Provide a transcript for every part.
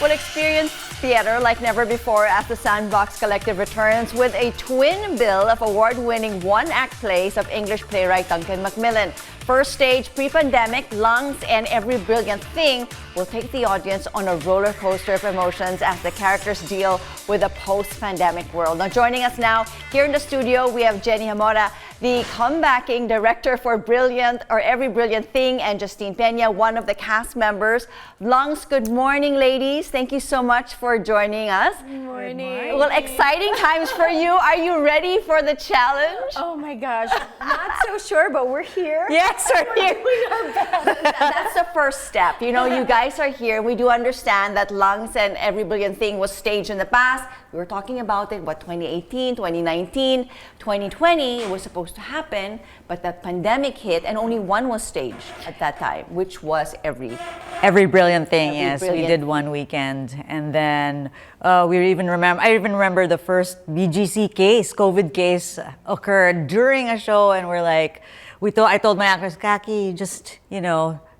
will experience theater like never before as the Sandbox Collective returns with a twin bill of award-winning one-act plays of English playwright Duncan McMillan. First stage, pre-pandemic, Lungs and Every Brilliant Thing will take the audience on a roller coaster of emotions as the characters deal with a post-pandemic world. Now, joining us now here in the studio, we have Jenny Jamora, the comebacking director for Every Brilliant Thing, and Justine Peña, one of the cast members. Lungs, good morning, ladies. Thank you so much for joining us. Good morning. Well, exciting times for you. Are you ready for the challenge? Oh my gosh, not so sure, but we're here. Yes, we're here. Doing our best. That's the first step. You know, you guys are here. We do understand that Lungs and Every Brilliant Thing was staged in the past. We were talking about it, 2018, 2019, 2020, it was supposed to happen, but the pandemic hit and only one was staged at that time, which was Every Brilliant Thing. Yes, Brilliant. we did one weekend, and then I even remember the first BGC case, COVID case, occurred during a show, and I told my actors, Kaki, just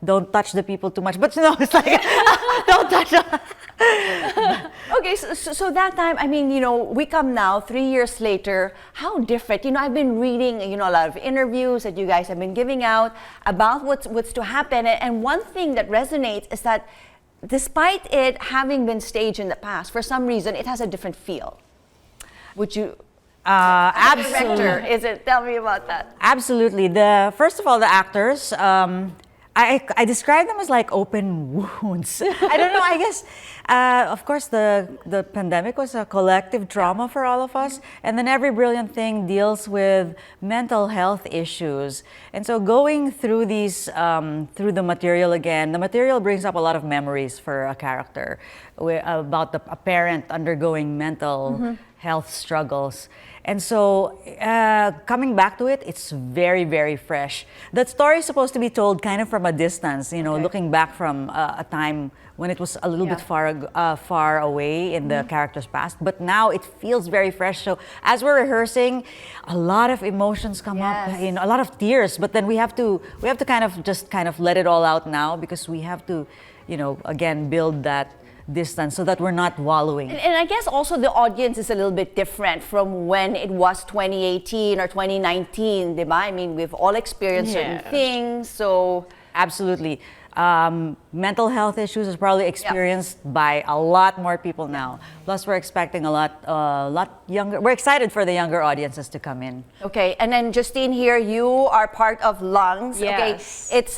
don't touch the people too much. But no, it's like don't touch them. Okay, so that time, I mean, we come now 3 years later. How different? I've been reading, a lot of interviews that you guys have been giving out about what's to happen. And one thing that resonates is that despite it having been staged in the past, for some reason, it has a different feel. Would you? Absolutely. Director, tell me about that. Absolutely. First of all, the actors. I describe them as like open wounds. I don't know. I guess, of course, the pandemic was a collective trauma for all of us, and then Every Brilliant Thing deals with mental health issues. And so, going through through the material again, the material brings up a lot of memories for a character about a parent undergoing mental health struggles. And so, coming back to it, it's very, very fresh. That story is supposed to be told kind of from a distance, looking back from a time when it was a little bit far away in the character's past. But now it feels very fresh. So as we're rehearsing, a lot of emotions come up, a lot of tears. But then we have to kind of let it all out now, because we have to, again, build that distance so that we're not wallowing. And I guess also the audience is a little bit different from when it was 2018 or 2019, diba? I mean, we've all experienced certain things, so... Absolutely. Mental health issues is probably experienced by a lot more people now. Plus, we're expecting a lot younger. We're excited for the younger audiences to come in. Okay, and then Justine here, you are part of Lungs. Yes. Okay, it's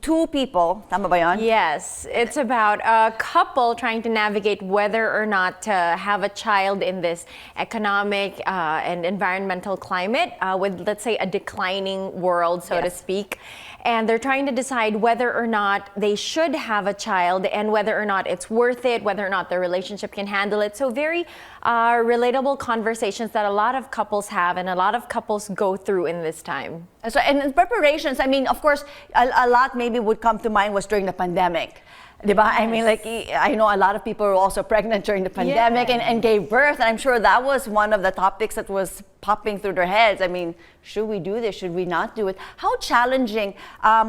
two people, tama ba yan? Yes, it's about a couple trying to navigate whether or not to have a child in this economic and environmental climate with, let's say, a declining world, so to speak. And they're trying to decide whether or not they should have a child and whether or not it's worth it, whether or not their relationship can handle it. So very relatable conversations that a lot of couples have and a lot of couples go through in this time. So, and in preparations, I mean, of course, a lot maybe would come to mind was during the pandemic. Diba? Yes. I mean, I know a lot of people were also pregnant during the pandemic and gave birth. And I'm sure that was one of the topics that was popping through their heads. I mean, should we do this? Should we not do it? How challenging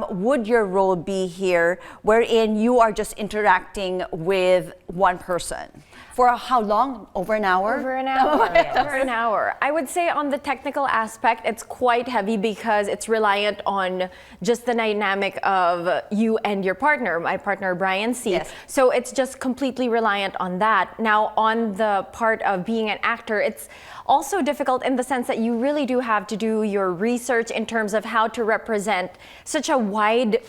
would your role be here, wherein you are just interacting with one person? For how long? Over an hour? Over an hour. Over an hour. I would say on the technical aspect, it's quite heavy because it's reliant on just the dynamic of you and your partner, my partner Brian C. Yes. So it's just completely reliant on that. Now, on the part of being an actor, it's also difficult in the sense that you really do have to do your research in terms of how to represent such a wide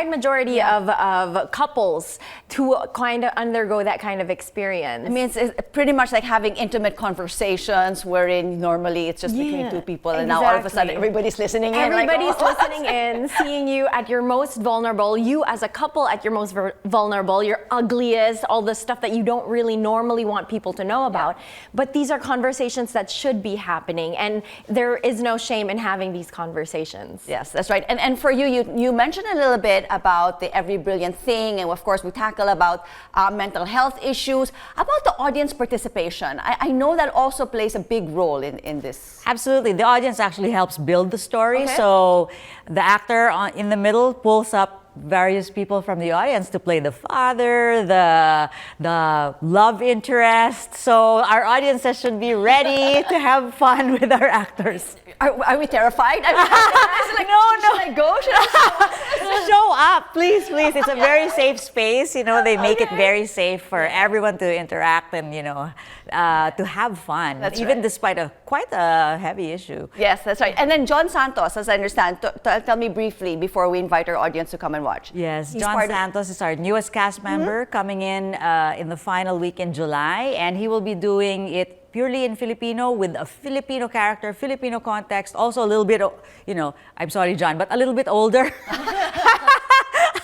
majority of couples to kind of undergo that kind of experience. I mean, it's pretty much like having intimate conversations wherein normally it's just between two people, and now all of a sudden everybody's listening in. Everybody's listening in, seeing you at your most vulnerable, you as a couple at your most vulnerable, your ugliest, all the stuff that you don't really normally want people to know about. But these are conversations that should be happening, and there is no shame in having these conversations. Yes, that's right. And for you mentioned a little bit about the Every Brilliant Thing, and of course we tackle about mental health issues, about the audience participation. I know that also plays a big role in this. Absolutely. The audience actually helps build the story. So the actor in the middle pulls up various people from the audience to play the father, the love interest. So our audiences should be ready to have fun with our actors. Are we terrified? I mean, should I go? Should I Show up, please, please. It's a very safe space. You know, they make it very safe for everyone to interact and, you know, to have fun. That's even right. despite quite a heavy issue. Yes, that's right. And then John Santos, as I understand, tell me briefly before we invite our audience to come and watch. Yes, He's John part of- Santos is our newest cast member coming in the final week in July, and he will be doing it purely in Filipino with a Filipino character, Filipino context, also a little bit, you know, I'm sorry, John, but a little bit older.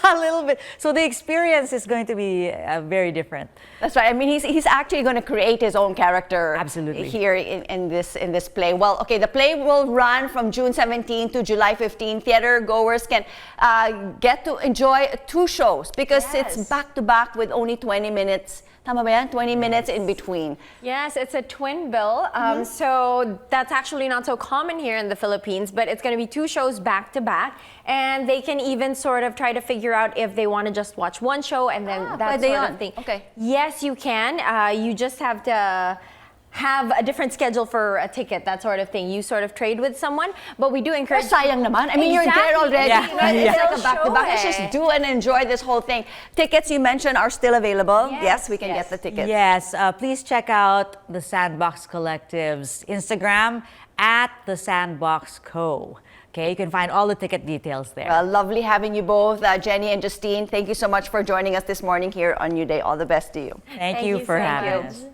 A little bit. So the experience is going to be very different. That's right. I mean, he's actually going to create his own character. Absolutely. Here in this play. Well, okay, the play will run from June 17 to July 15. Theater goers can get to enjoy 2 shows because it's back to back with only 20 minutes. Tama ba yan? 20 minutes in between. Yes, it's a twin bill. So that's actually not so common here in the Philippines, but it's going to be 2 shows back to back. And they can even sort of try to figure out if they want to just watch one show and then that pwede sort yun. of thing. Okay. Yes, you can. You just have to have a different schedule for a ticket, that sort of thing. You sort of trade with someone, but we do Pero encourage. sayang naman. I mean, you're there already. Yeah. You know, it's like a back-to-back. Show Let's just do and enjoy this whole thing. Tickets you mentioned are still available. Yes, we can get the tickets. Yes, please check out the Sandbox Collective's Instagram at the Sandbox Co. Okay, you can find all the ticket details there. Well, lovely having you both, Jenny and Justine. Thank you so much for joining us this morning here on New Day. All the best to you. Thank you for having you. us.